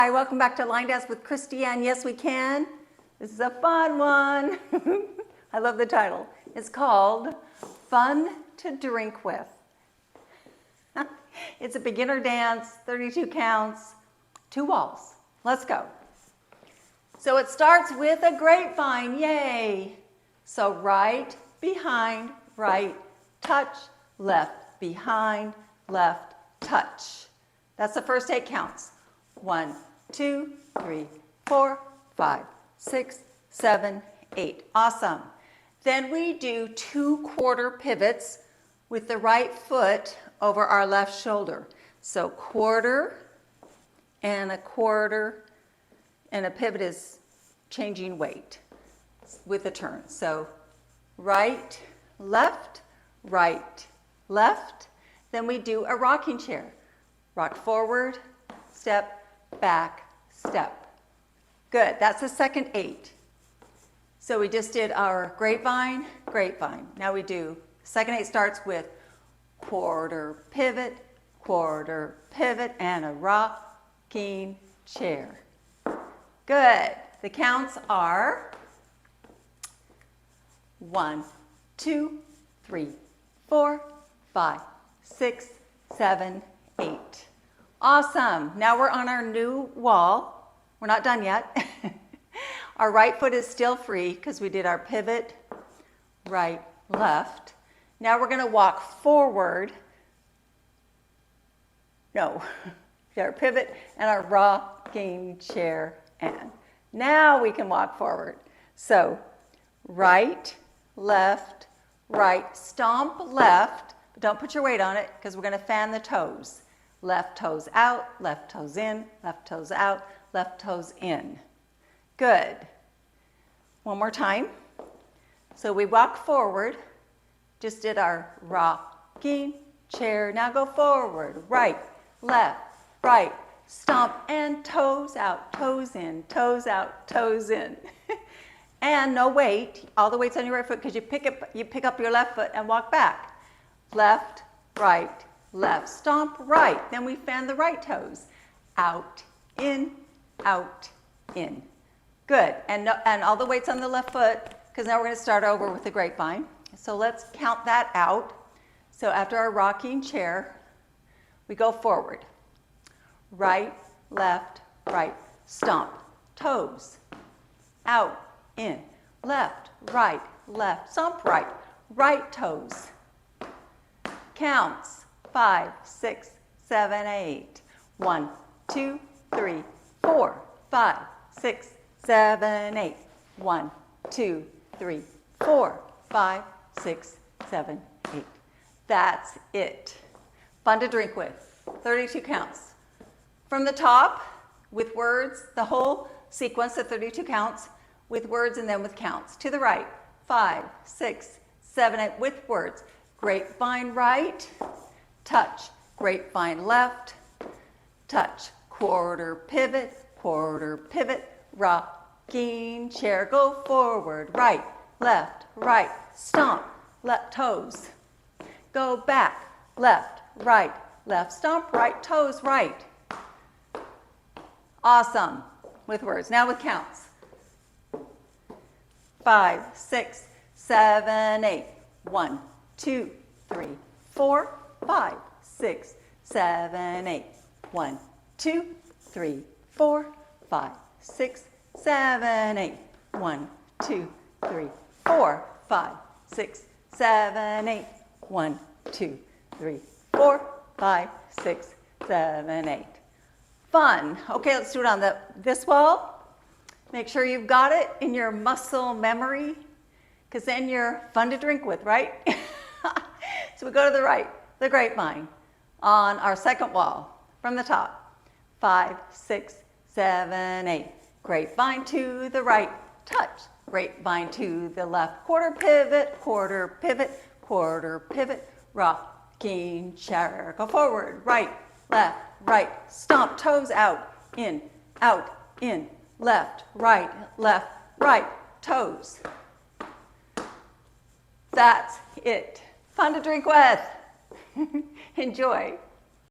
Hi, welcome back to Line Dance with Christy Ann. Yes, we can. This is a fun one. I love the title. It's called Fun to Drink With. It's a beginner dance, 32 counts, 2 walls. Let's go. So it starts with a grapevine, yay. So right, behind, right, touch, left, behind, left, touch. That's the first 8 counts. 1, 2, 3, 4, 5, 6, 7, 8. Awesome. Then we do 2 quarter pivots with the right foot over our left shoulder. So quarter, and a pivot is changing weight with a turn. So right, left, left. Then we do a rocking chair. Rock forward, step, back, step. Good, that's the second 8. So we just did our grapevine, grapevine. Now we do, second 8 starts with quarter pivot, and a rocking chair. Good, the counts are 1, 2, 3, 4, 5, 6, 7, 8. Awesome. Now we're on our new wall. We're not done yet. Our right foot is still free because we did our pivot, right, left. Now we're going to walk forward. No, our pivot and our rocking chair and. Now we can walk forward. So right, left, right, stomp left, but don't put your weight on it because we're going to fan the toes. Left toes out, left toes in, left toes out, left toes in. Good. One more time. So we walk forward, just did our rocking chair. Now go forward, right, left, right, stomp and toes out, toes in, toes out, toes in. And no weight, all the weight's on your right foot because you pick up your left foot and walk back. Left, right, left, stomp right. Then we fan the right toes. Out, in, out, in. Good, and all the weight's on the left foot because now we're going to start over with the grapevine. So let's count that out. So after our rocking chair, we go forward. Right, left, right, stomp, toes, out, in, left, left, stomp right, right toes. Counts. 5, 6, 7, 8. 1, 2, 3, 4, 5, 6, 7, 8. 1, 2, 3, 4, 5, 6, 7, 8. That's it. Fun to drink with. 32 counts. From the top, with words, the whole sequence of 32 counts, with words and then with counts. To the right, 5, 6, 7, 8, with words. Grapevine right, touch, grapevine left, touch, quarter pivot, rocking chair, go forward, right, stomp, left toes, go back, left, stomp, right toes, right. Awesome, with words. Now with counts. 5, 6, 7, 8. 1, 2, 3, 4, 5, 6, 7, 8. 1, 2, 3, 4, 5, 6, 7, 8. 1, 2, 3, 4, 5, 6, 7, 8. 1, 2, 3, 4, 5, 6, 7, 8. Fun. Okay, let's do it on this wall. Make sure you've got it in your muscle memory because then you're fun to drink with, right? So we go to the right, the grapevine, on our second wall from the top. 5, 6, 7, 8. Grapevine to the right, touch. Grapevine to the left, quarter pivot, rocking chair. Go forward, right, stomp, toes out, in, left, right, toes. That's it. Fun to drink with. Enjoy.